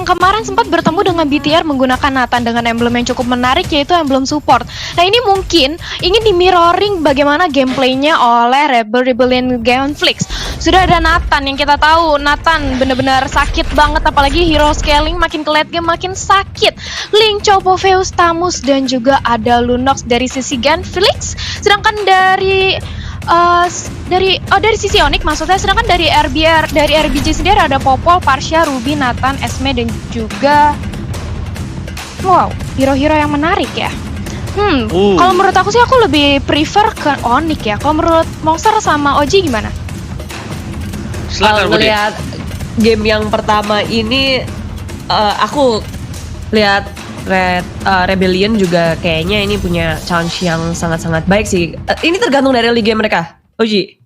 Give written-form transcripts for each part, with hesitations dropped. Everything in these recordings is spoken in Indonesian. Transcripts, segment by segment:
kemarin sempat bertemu dengan BTR menggunakan Nathan dengan emblem yang cukup menarik, yaitu emblem support. Nah, ini mungkin ingin di-mirroring bagaimana gameplaynya oleh Rebellion Genflix. Sudah ada Nathan yang kita tahu, Nathan benar-benar sakit banget, apalagi hero scaling makin ke late game makin sakit. Link, Chopo, Veus, Tamus, dan juga ada Lunox dari sisi Genflix. Sedangkan dari sisi Onyx maksudnya, sedangkan dari RBG sendiri ada Popol, Parsha, Ruby, Nathan, Esme, dan juga hero-hero yang menarik ya. Kalau menurut aku sih aku lebih prefer ke Onyx ya. Kalau menurut Monster sama Oji gimana? Kalau ngeliat game yang pertama ini, aku lihat Rebellion juga kayaknya ini punya chance yang sangat-sangat baik sih. Ini tergantung dari liga mereka, Oji.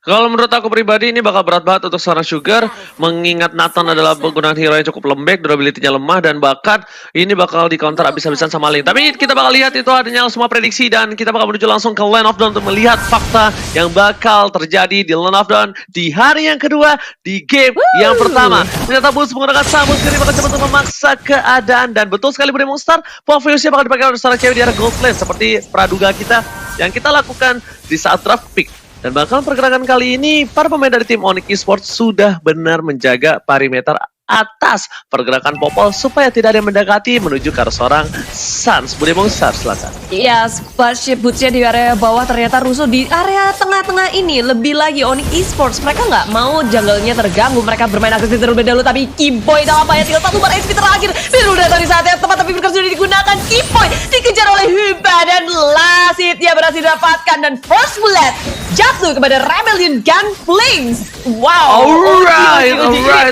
Kalau menurut aku pribadi ini bakal berat banget untuk seorang Sugar, mengingat Nathan adalah penggunaan hero yang cukup lembek, durability-nya lemah, dan bahkan ini bakal di counter abis-abisan sama Link. Tapi kita bakal lihat itu adanya semua prediksi, dan kita bakal menuju langsung ke Land of Dawn untuk melihat fakta yang bakal terjadi di Land of Dawn di hari yang kedua di game yang pertama. Ternyata Bulls menggunakan Samus ini bakal coba untuk memaksa keadaan, dan betul sekali Bude Monster, Poveusnya bakal dipakai oleh seorang cewek di arah Gold Lane seperti praduga kita yang kita lakukan di saat draft pick. Dan bahkan pergerakan kali ini, para pemain dari tim Onyx Esports sudah benar menjaga perimeter atas pergerakan Popol supaya tidak ada yang mendekati menuju ke arah seorang Sans. Bude Monster, silakan. Iya, Spaceship Boots-nya di area bawah ternyata rusuh di area tengah-tengah ini. Lebih lagi Onyx Esports, mereka nggak mau jungle-nya terganggu. Mereka bermain agresif terlebih dahulu, tapi Keyboy dalam bahaya. Tinggal satu bar HP terakhir. Biru datang di saat yang tepat, tapi Firker sudah digunakan. Keyboy dikejar oleh Huba, dan Lasit dia berhasil dapatkan. Dan first bullet jatuh kepada Rebellion Genflix. Wow.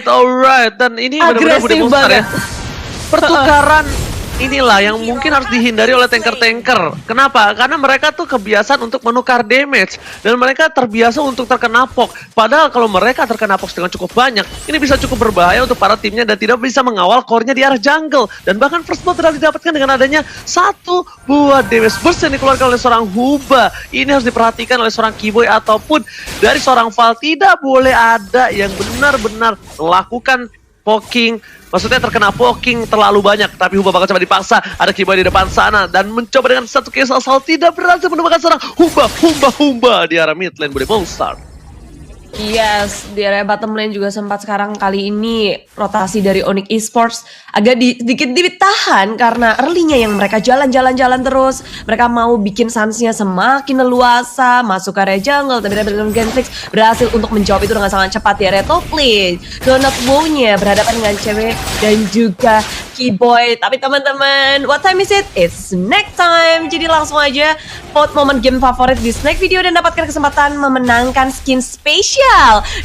Alright. Dan ini benar-benar Bude Monster ya. Pertukaran inilah yang mungkin harus dihindari oleh tanker-tanker. Kenapa? Karena mereka tuh kebiasaan untuk menukar damage. Dan mereka terbiasa untuk terkena poke. Padahal kalau mereka terkena poke dengan cukup banyak, ini bisa cukup berbahaya untuk para timnya dan tidak bisa mengawal core-nya di arah jungle. Dan bahkan first blood tidak didapatkan dengan adanya satu buah damage burst yang dikeluarkan oleh seorang Huba. Ini harus diperhatikan oleh seorang Keyboy ataupun dari seorang Val. Tidak boleh ada yang benar-benar melakukan poking, maksudnya terkena poking terlalu banyak. Tapi Huba bakal coba dipaksa. Ada Keyboy di depan sana dan mencoba dengan satu case asal tidak berhasil menemukan seorang Huba di arah mid lane Bude Monster. Yes, di area bottom lane juga sempat sekarang kali ini rotasi dari Onyx Esports agak sedikit ditahan karena early-nya yang mereka jalan-jalan terus. Mereka mau bikin Sans-nya semakin leluasa masuk ke area jungle, tapi Rebellion Genflix berhasil untuk menjawab itu dengan sangat cepat di area top lane. Donut Bow-nya berhadapan dengan cewek dan juga Keyboy. Tapi teman-teman, what time is it? It's snack time. Jadi langsung aja vote momen game favorit di snack video dan dapatkan kesempatan memenangkan skin spesial.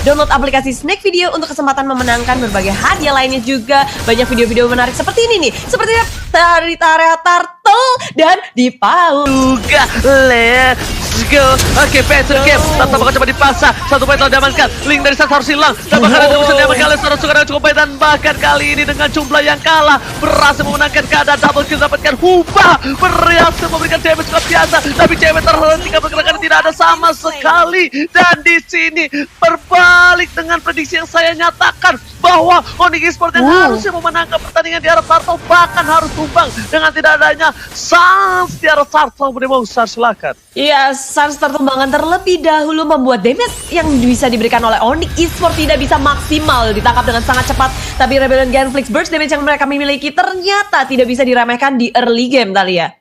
Download aplikasi Snack Video untuk kesempatan memenangkan berbagai hadiah lainnya juga. Banyak video-video menarik seperti ini nih. Seperti dari area Turtle dan di Paul. Juga, let's go. Oke, Peter game. Tanpa bakal coba dipaksa. Satu poin telah diamankan. Link dari Sans harus hilang. Dan bahkan ada bisa diamankan oleh seorang Sugar yang cukup baik. Dan bahkan kali ini dengan jumlah yang kalah berhasil memenangkan keadaan double kill. Dapatkan Huba berhasil memberikan damage luar biasa. Tapi cewek terhentikan pergerakan tidak ada sama sekali. Dan di sini berbalik dengan prediksi yang saya nyatakan bahwa Onyx Esports yang harusnya memenangkan pertandingan di arah Turtle bahkan harus tumbang dengan tidak adanya Sans di arah Turtle. Bude Monster, silakan. Iya, Sans tertumbangan terlebih dahulu membuat damage yang bisa diberikan oleh Onyx Esports tidak bisa maksimal ditangkap dengan sangat cepat. Tapi Rebellion Genflix burst damage yang mereka miliki ternyata tidak bisa diremehkan di early game, Talia.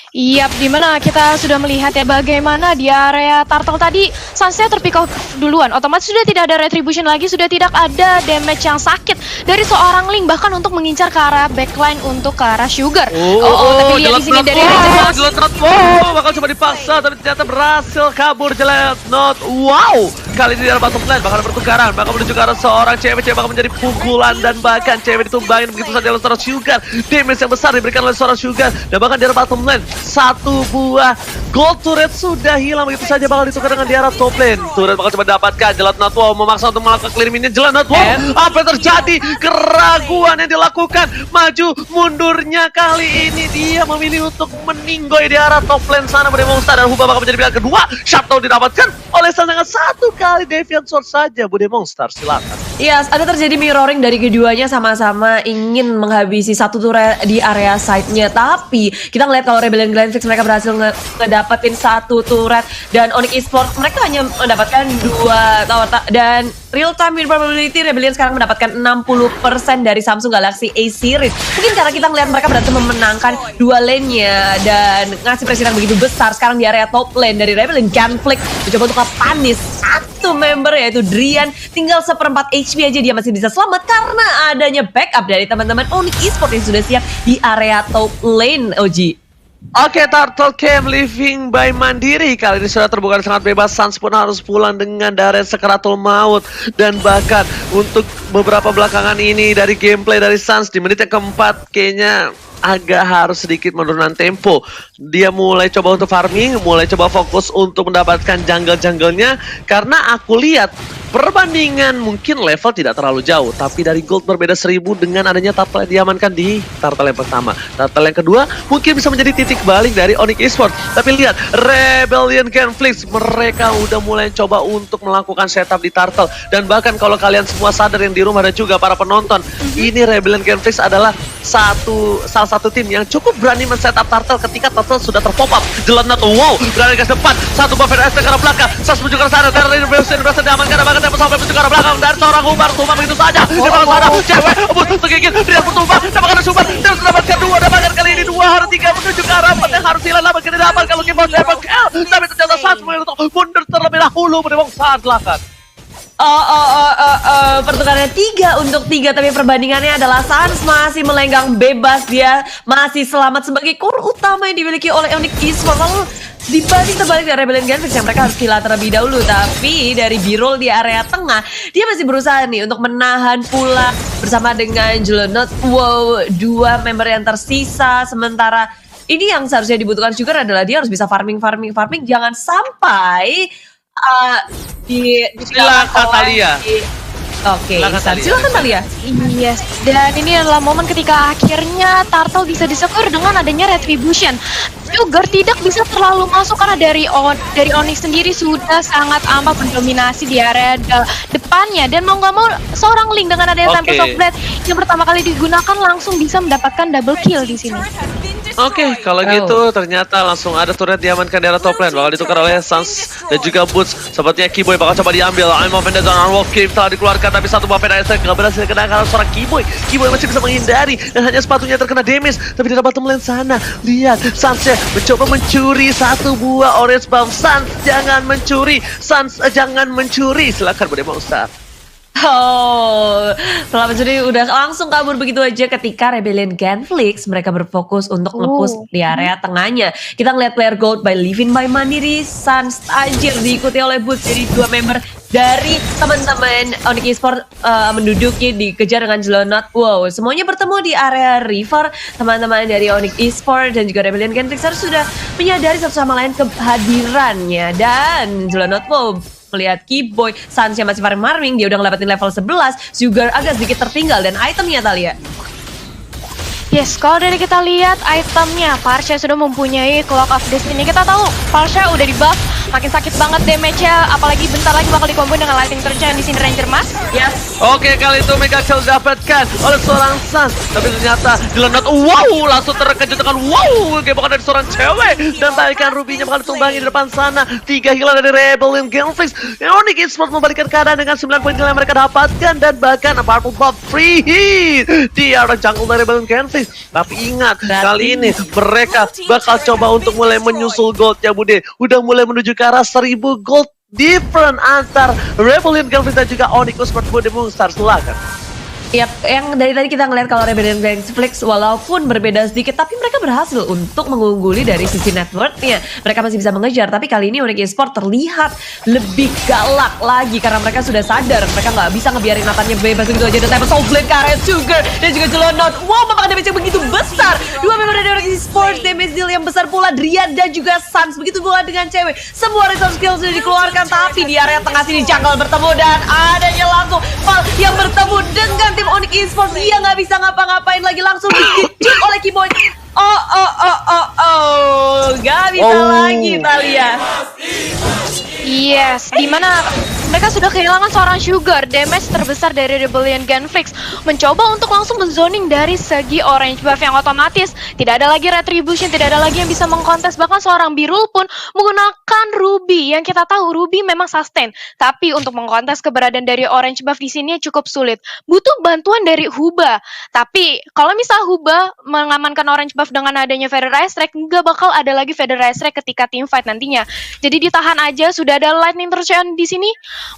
Yap, dimana kita sudah melihat ya bagaimana di area Turtle tadi Sans-nya terpick off duluan. Otomatis sudah tidak ada retribution lagi, sudah tidak ada damage yang sakit dari seorang Link bahkan untuk mengincar ke arah backline untuk ke arah Sugar. Tapi lihat di sini dari bakal coba dipaksa tapi ternyata berhasil kabur Jelenot. Wow, kali ini di arah bottom lane bakal bertukaran, bakal menuju ke arah seorang cewek bakal menjadi pukulan dan bahkan cewek ditumbangin begitu saja oleh seorang Sugar. Damage yang besar diberikan oleh seorang Sugar dan bahkan di arah bottom lane satu buah gold turret sudah hilang begitu saja bakal ditukar dengan di arah top lane. Turret bakal coba dapatkan. Jelenot memaksa untuk melakukan clear minion. Jelenot apa yang terjadi? Keraguan yang dilakukan. Maju mundurnya kali ini dia memilih untuk meninggoy di arah top lane sana. Bude Monster dan Huba bakal menjadi pilihan kedua. Shutdown didapatkan oleh Sans dengan satu kali sekali Deviant Sword saja, Bude Monster, silakan. Yes, ada terjadi mirroring dari keduanya sama-sama ingin menghabisi satu turret di area side-nya. Tapi kita ngeliat kalau Rebellion Glenfix mereka berhasil ngedapetin satu turret, dan Onyx Esports mereka hanya mendapatkan 2 tower. Dan real time win probability Rebellion sekarang mendapatkan 60% dari Samsung Galaxy A series. Mungkin karena kita ngeliat mereka berhasil memenangkan 2 lane-nya dan ngasih pressure yang begitu besar. Sekarang di area top lane dari Rebellion Gunflick mencoba untuk panis satu member yaitu Drian, tinggal 1/4 HP aja dia masih bisa selamat karena adanya backup dari teman-teman Onyx Esports yang sudah siap di area top lane, Oji. Oke, Turtle Camp Living by Mandiri kali ini sudah terbuka sangat bebas. Sans pun harus pulang dengan Darren Sekaratul Maut. Dan bahkan untuk beberapa belakangan ini dari gameplay dari Sans di menit yang keempat kayaknya agak harus sedikit menurunkan tempo. Dia mulai coba untuk farming, mulai coba fokus untuk mendapatkan jungle-jungle-nya. Karena aku lihat perbandingan mungkin level tidak terlalu jauh, tapi dari gold berbeda 1000 dengan adanya turtle yang diamankan di turtle yang pertama. Turtle yang kedua mungkin bisa menjadi titik balik dari Onyx Esports. Tapi lihat, Rebellion Conflicts mereka udah mulai coba untuk melakukan setup di turtle. Dan bahkan kalau kalian semua sadar yang di rumah dan juga para penonton, ini Rebellion Conflicts adalah salah satu tim yang cukup berani men-setup turtle ketika turtle sudah terpop up. Jelenat, wow, berani ke depan, satu buff dari ST ke arah belakang, Sas menuju ke arah sana, Terry berhasil diamankan, bahkan tempo sampai menuju ke arah belakang dari seorang Umar, tumbang begitu saja, di belakang sana, cewek, tergigit, dia bertumbang, dapatkan Sumbar, dia harus mendapatkan 2, dapatkan kali ini 2, harus 3, menuju ke arah 4 yang harus hilang, dapatkan tidak dapat, kalau Kibos dapat kill, tapi ternyata Sas mengambil untuk mundur terlebih dahulu, menembak saat belakang. Pertukarannya 3 untuk 3, tapi perbandingannya adalah Sans masih melenggang bebas, dia masih selamat sebagai core utama yang dimiliki oleh Onyx Esports. Lalu dibanding terbalik dari Rebellion Galaxy yang mereka harus kill terlebih dahulu, tapi dari B-roll di area tengah dia masih berusaha nih untuk menahan pula bersama dengan Jelonot. Wow, 2 member yang tersisa, sementara ini yang seharusnya dibutuhkan Sugar adalah dia harus bisa farming, jangan sampai silakan Thalia. Oke, silakan Thalia. Yes, dan ini adalah momen ketika akhirnya Turtle bisa disekur dengan adanya Retribution. Sugar tidak bisa terlalu masuk karena dari Onyx sendiri sudah sangat amat mendominasi di area depannya, dan mau nggak mau seorang Link dengan adanya Tempest of Blade yang pertama kali digunakan langsung bisa mendapatkan double kill di sini. Oke, kalau gitu ternyata langsung ada turret diamankan di arah top lane, bakal ditukar oleh Sans dan juga Boots. Sepertinya Keyboy bakal coba diambil. I'm of the Zone Unwalk Game telah dikeluarkan, tapi satu buff dari ST gak berhasil kena karena seorang Keyboy. Keyboy masih bisa menghindari dan hanya sepatunya terkena damage, tapi di bottom lane sana. Lihat, Sansnya mencoba mencuri satu buah orange buff. Sans jangan mencuri, Sans jangan mencuri. Silakan Bude Monster. Setelah mencuri udah langsung kabur begitu aja ketika Rebellion Gunflix mereka berfokus untuk nge-push di area tengahnya. Kita ngeliat player gold by Living by Mandiri, Sans Tajir diikuti oleh Boots, jadi 2 member dari teman-teman Onyx Esports menduduki dikejar dengan Jelonot. Wow, semuanya bertemu di area river. Teman-teman dari Onyx Esports dan juga Rebellion Gunflix harus sudah menyadari satu sama lain kehadirannya, dan Jelonot melihat Keyboy, Sans yang masih farming, dia udah ngelewatin level 11, Sugar agak sedikit tertinggal, dan itemnya Thalia. Yes, kalau dari kita lihat itemnya, Parsha sudah mempunyai Clock of Destiny. Kita tahu Parsha udah di buff, makin sakit banget damage-nya, apalagi bentar lagi bakal dikomboin dengan Lightning Torch yang di sini Ranger Mas. Yes. Oke, kali itu Mega Kill dapatkan oleh seorang Sans, tapi ternyata Jelonot, wow, langsung terkejut dengan wow, gebokan dari seorang cewek, dan tarikan Ruby-nya bakal ditumbangi di depan sana. 3 hilang dari Rebellion Gunflix. Onyx Esports membalikkan keadaan dengan 9 poin yang mereka dapatkan, dan bahkan purple buff free hit di arah jungle dari Rebellion Gunflix. Tapi ingat, kali ini mereka bakal coba untuk mulai menyusul gold ya Bude. Udah mulai menuju ke arah 1000 gold different antar Rebellion Gunflix dan juga Onyx Esports. Bude Monster, silakan. Yap, yang dari tadi kita ngeliat kalau Rebellion Gunflix walaupun berbeda sedikit, tapi mereka berhasil untuk mengungguli dari sisi networknya. Mereka masih bisa mengejar, tapi kali ini Onyx Esports terlihat lebih galak lagi karena mereka sudah sadar mereka nggak bisa ngebiarin matanya bebas begitu aja. Dan Tempest of Blade ke area Sugar dan juga Jelonot. Wow, memakan damage yang begitu besar. 2 member dari Onyx Esports, damage deal yang besar pula. Drian dan juga Sans, begitu pula dengan cewek. Semua resource skill sudah dikeluarkan, tapi di area tengah sini jungle bertemu dan adanya langsung Val yang bertemu dengan tim Onyx Esports. Dia nggak bisa ngapa-ngapain lagi, langsung dikejut oleh Keyboy. Gak bisa lagi Thalia. Yes, dimana Mereka sudah kehilangan seorang Sugar, damage terbesar dari Rebellion Genflix. Mencoba untuk langsung menzoning dari segi orange buff yang otomatis. Tidak ada lagi retribution, tidak ada lagi yang bisa mengkontes. Bahkan seorang Birul pun menggunakan Ruby. Yang kita tahu Ruby memang sustain. Tapi untuk mengkontes keberadaan dari orange buff di sini cukup sulit. Butuh bantuan dari Huba. Tapi kalau misal Huba mengamankan orange buff dengan adanya Feather Strike, nggak bakal ada lagi Feather Strike ketika team fight nantinya. Jadi ditahan aja, sudah ada Lightning Torsion di sini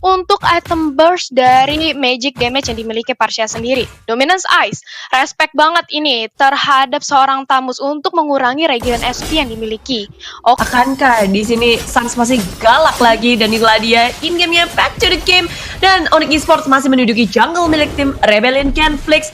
untuk item burst dari magic damage yang dimiliki Parsia sendiri. Dominance Ice, respect banget ini terhadap seorang Tamus untuk mengurangi regen SP yang dimiliki. Oke. Akankah di sini Suns masih galak lagi dan inilah dia in game-nya back to the game dan Onyx Esports masih menduduki jungle milik tim Rebellion Genflix.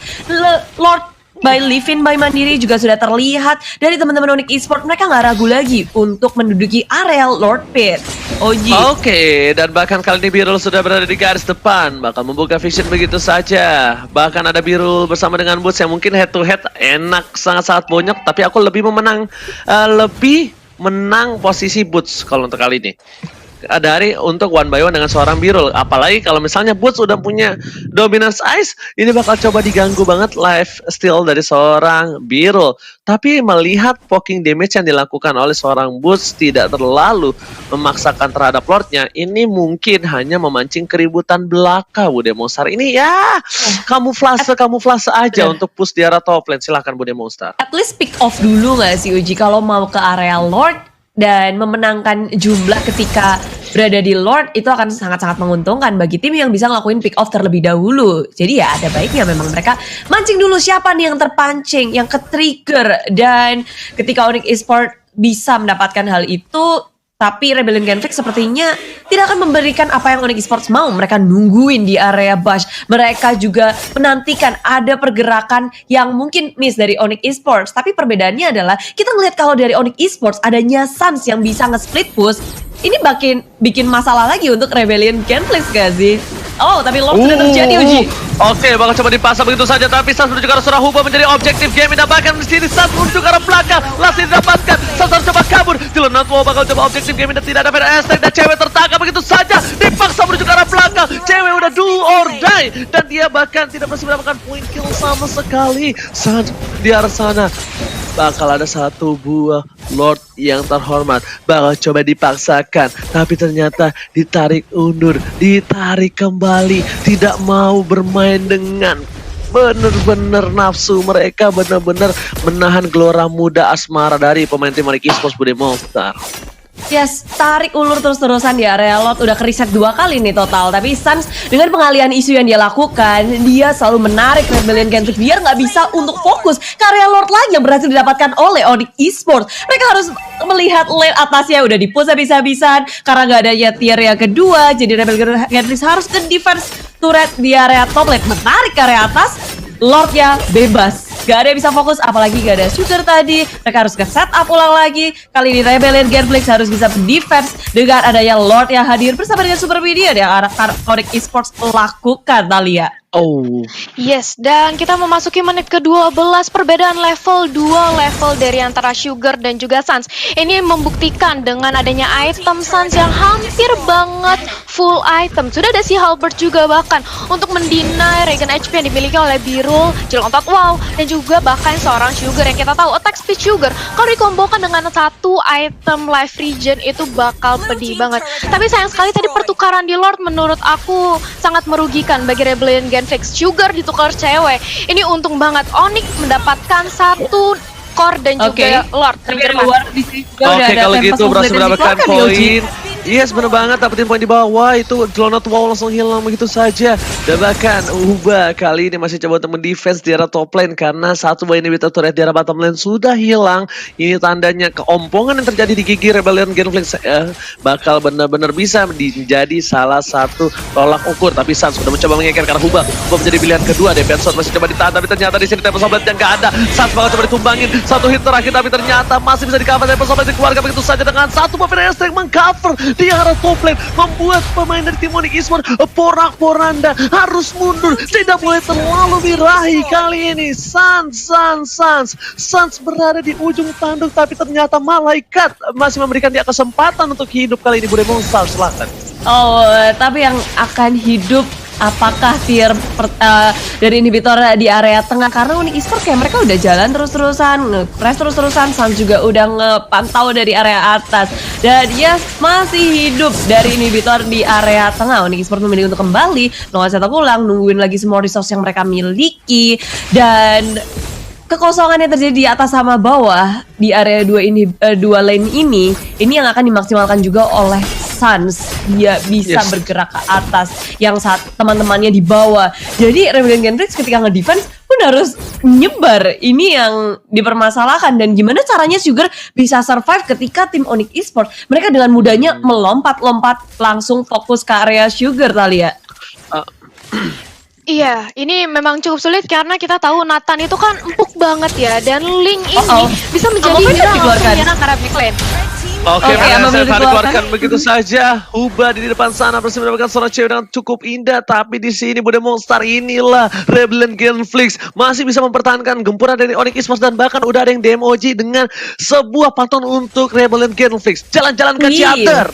Lord by Livin by Mandiri juga sudah terlihat dari teman-teman Onyx Esports, mereka nggak ragu lagi untuk menduduki area Lord Pit. Oji. Oke, dan bahkan kali ini Birul sudah berada di garis depan, bakal membuka vision begitu saja. Bahkan ada Birul bersama dengan Boots yang mungkin head to head enak, sangat-sangat banyak, tapi aku lebih menang posisi Boots kalau untuk kali ini. Dari untuk one by one dengan seorang Birul. Apalagi kalau misalnya Boots udah punya Dominance Ice, ini bakal coba diganggu banget life steal dari seorang Birul. Tapi melihat poking damage yang dilakukan oleh seorang Boots tidak terlalu memaksakan terhadap Lordnya, ini mungkin hanya memancing keributan belaka Bu Demonstar. Ini ya kamuflase aja untuk push di arah top lane. Silahkan Bu Demonstar. At least pick off dulu nggak sih Uji kalau mau ke area Lord dan memenangkan jumlah ketika berada di Lord itu akan sangat-sangat menguntungkan bagi tim yang bisa ngelakuin pick off terlebih dahulu. Jadi ya ada baiknya memang mereka mancing dulu siapa nih yang terpancing, yang ke-trigger. Dan ketika Onyx Esports bisa mendapatkan hal itu, tapi Rebellion Genflix sepertinya tidak akan memberikan apa yang Onyx Esports mau. Mereka nungguin di area Bash. Mereka juga menantikan ada pergerakan yang mungkin miss dari Onyx Esports. Tapi perbedaannya adalah kita ngelihat kalau dari Onyx Esports adanya Suns yang bisa nge-split push. Ini bikin masalah lagi untuk Rebellion Genflix gak sih? Oh, tapi Lord sudah terjadi Uji. Oke, bakal coba dipasang begitu saja, tapi Sans menuju ke arah surah Huba menjadi objektif game. Bahkan di sini Sans menuju ke arah belakang, langsung didapatkan. Sans harus coba kabur. Dylan Notwell bakal coba objektif game dan tidak ada Feather Strike dan cewek tertangkap begitu saja. Dipaksa menuju ke arah belakang. Cewek udah do or die dan dia bahkan tidak berhasil mendapatkan point kill sama sekali. Sans di arah sana bakal ada satu buah Lord yang terhormat bakal coba dipaksakan, tapi ternyata ditarik undur, ditarik kembali, tidak mau bermain dengan bener-bener nafsu mereka, bener-bener menahan gelora muda asmara dari pemain tim Onyx Esports Bu Demonstar. Yes, tarik ulur terus-terusan di area Lord, udah keriset 2 kali nih total. Tapi Suns dengan pengalihan isu yang dia lakukan, dia selalu menarik Rebellion Genflix biar nggak bisa untuk fokus ke area Lord lagi yang berhasil didapatkan oleh Onyx Esports. Mereka harus melihat lane atasnya udah di-push habis-habisan karena nggak adanya tier yang kedua. Jadi Rebellion Genflix harus ke defense turret di area top lane, menarik ke area atas. Lordnya bebas, gak ada yang bisa fokus, apalagi gak ada Sugar tadi. Mereka harus ke setup ulang lagi. Kali ini Rebellion Genflix harus bisa defense dengan adanya Lord yang hadir bersama dengan Super Media yang Onyx Esports lakukan, Talia. Oh. Yes, dan kita memasuki menit ke-12, perbedaan level 2 level dari antara Sugar dan juga Suns. Ini membuktikan dengan adanya item Suns yang hampir banget full item. Sudah ada si Halberd juga bahkan untuk mendinai regen HP yang dimiliki oleh Birul, Jelontot Wow, dan juga bahkan seorang Sugar yang kita tahu attack speed Sugar kalau dikombokan dengan satu item life regen itu bakal pedih banget. Tapi sayang sekali tadi pertukaran di Lord menurut aku sangat merugikan bagi Rebellion Genflix. Sugar ditukar cewek. Ini untung banget Onyx mendapatkan satu core dan juga Lord. Oke, kalau gitu berhasil mendapatkan poin. Yes, bener banget, dapetin poin di bawah. Wah, itu Jelonot Wow langsung hilang begitu saja. Dan bahkan Uba kali ini masih coba untuk mendefense di arah top lane karena satu buah inhibitor turret di arah bottom lane sudah hilang. Ini tandanya keompongan yang terjadi di gigi Rebellion Genflix bakal benar-benar bisa menjadi salah satu tolak ukur. Tapi Sans sudah mencoba mengeker karena Uba menjadi pilihan kedua. Deviant Sword masih coba ditahan, tapi ternyata di sini Temple Sobat yang gak ada. Sans bakal coba ditumbangin satu hit terakhir, tapi ternyata masih bisa di-cover. Temple Sobat dikeluarkan begitu saja dengan satu buah Feather Strike meng-cover di arah top lane, membuat pemain dari tim Onyx Esports porak-poranda harus mundur, tidak boleh terlalu birahi kali ini. Sans berada di ujung tanduk, tapi ternyata malaikat masih memberikan dia kesempatan untuk hidup kali ini. Bude Monster, silakan. Oh, tapi yang akan hidup apakah tier dari inhibitor di area tengah, karena Onyx Esports kayak mereka udah jalan terus-terusan, nge-press terus-terusan, Sans juga udah ngepantau dari area atas dan dia masih hidup dari inhibitor di area tengah. Onyx Esports memilih untuk kembali melakukan setup ulang, nungguin lagi semua resource yang mereka miliki, dan kekosongan yang terjadi di atas sama bawah di area dua lane ini yang akan dimaksimalkan juga oleh Sans. Dia bisa bergerak ke atas yang saat teman-temannya di bawah. Jadi Rebellion Genflix ketika nge-defense pun harus nyebar. Ini yang dipermasalahkan, dan gimana caranya Sugar bisa survive ketika tim Onyx Esports mereka dengan mudahnya melompat-lompat langsung fokus ke area Sugar, Thalia. Iya, ini memang cukup sulit karena kita tahu Nathan itu kan empuk banget ya, dan Link ini bisa menjadi hero langsung menyerang arah backline. Oke, dikeluarkan begitu saja. Huba di depan sana berhasil mendapatkan seorang cewek dengan cukup indah, tapi di sini Bude Monster inilah Rebellion Genflix masih bisa mempertahankan gempuran dari Onyx Esports, dan bahkan udah ada yang DMOG dengan sebuah paton untuk Rebellion Genflix. Jalan-jalan ke Ciater,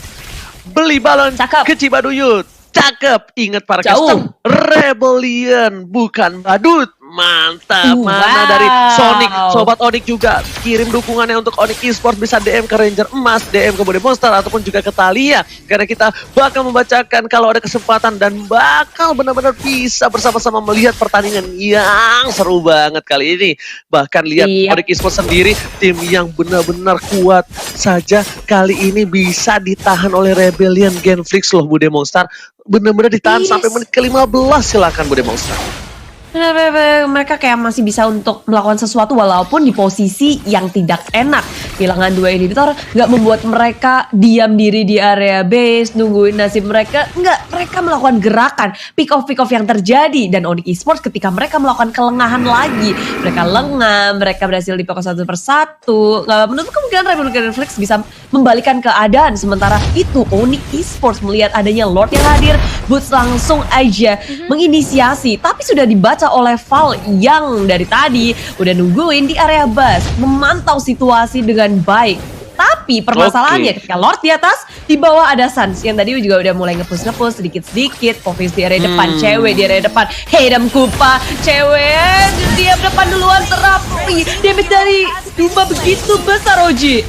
beli balon ke Cibaduyut. Cakep, ingat para custom Rebellion bukan badut. Mantap, mana dari Sonic, Sobat Onyx juga kirim dukungannya untuk Onyx Esports, bisa DM ke Ranger Emas, DM ke Bude Monster, ataupun juga ke Thalia, karena kita bakal membacakan kalau ada kesempatan dan bakal benar-benar bisa bersama-sama melihat pertandingan yang seru banget kali ini. Bahkan lihat Onyx Esports sendiri, tim yang benar-benar kuat saja kali ini bisa ditahan oleh Rebellion Genflix loh, Bude Monster. Benar-benar ditahan sampai menit ke-15, silakan Bude Monster. Mereka kayak masih bisa untuk melakukan sesuatu walaupun di posisi yang tidak enak. Kehilangan dua inhibitor nggak membuat mereka diam diri di area base nungguin nasib mereka. Nggak, mereka melakukan gerakan pick off yang terjadi, dan Onyx Esports ketika mereka melakukan kelengahan lagi, mereka lengah, mereka berhasil dipokok satu persatu. Nggak menutup kemungkinan Rebellion Genflix bisa membalikan keadaan. Sementara itu Onyx Esports melihat adanya Lord yang hadir, Boots langsung aja menginisiasi, tapi sudah dibaca oleh Val yang dari tadi udah nungguin di area bus, memantau situasi dengan baik. Tapi permasalahannya ketika Lord di atas, di bawah ada Sans yang tadi juga udah mulai nge-push sedikit-sedikit. Fokus di area depan, cewek di area depan. Hey Dam Kupa, cewek dia depan duluan, terapi. Damage dari Kupa begitu besar, Oji.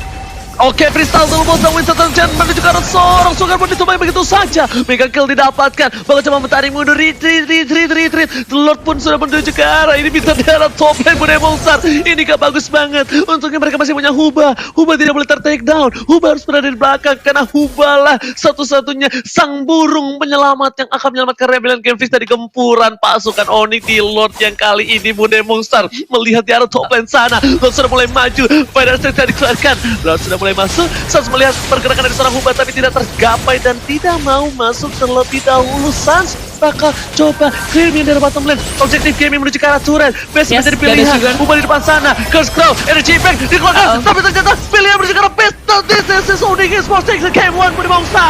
Oke, Crystal Turbos dan Winston Chen menuju ke arah seorang Sugar pun dicoba begitu saja. Mega kill didapatkan. Bakal coba mencari mundur. Retreat. Lord pun sudah menuju ke arah. Ini bisa di arah top lane Bude Monster. Ini gak bagus banget. Untungnya mereka masih punya Huba. Huba tidak boleh ter-take down. Huba harus berada di belakang, karena Huba lah satu-satunya sang burung penyelamat yang akan menyelamatkan Rebellion Genflix dari gempuran pasukan Onyx di Lord yang kali ini. Bude Monster melihat di arah top lane sana. Lord sudah mulai maju. Spider Strike sudah dikeluarkan. Lord sudah mulai masuk, Sans melihat pergerakan dari seorang Huba tapi tidak tergapai dan tidak mau masuk terlebih dahulu. Sans bakal coba clearing dari bottom lane. Objektif gaming menuju ke arah turret. Best menjadi pilihan. Huba di depan sana. Curse Crow, Energy Impact dikeluarkan, tapi ternyata pilihan menuju ke arah best. This is Onyx Esports takes the game 1 Bude Monster.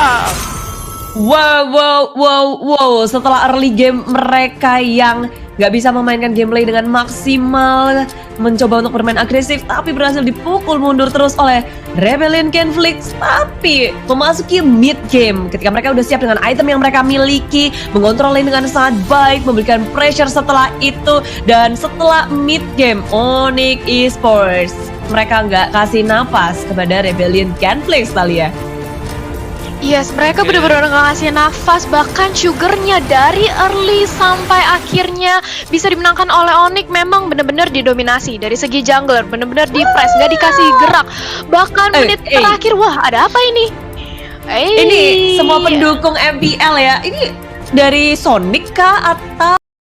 Wow. Setelah early game mereka yang nggak bisa memainkan gameplay dengan maksimal, mencoba untuk bermain agresif, tapi berhasil dipukul mundur terus oleh Rebellion Genflix. Tapi memasuki mid game, ketika mereka udah siap dengan item yang mereka miliki, mengontrol lane dengan sangat baik, memberikan pressure setelah itu, dan setelah mid game, Onyx Esports mereka nggak kasih napas kepada Rebellion Genflix, Thalia. Yes, mereka benar-benar nggak ngasih nafas, bahkan Sugarnya dari early sampai akhirnya bisa dimenangkan oleh Onyx. Memang benar-benar didominasi dari segi jungler, benar-benar di press, nggak dikasih gerak. Bahkan menit terakhir, wah ada apa ini? Ini semua pendukung MPL ya, ini dari Sonic kah atau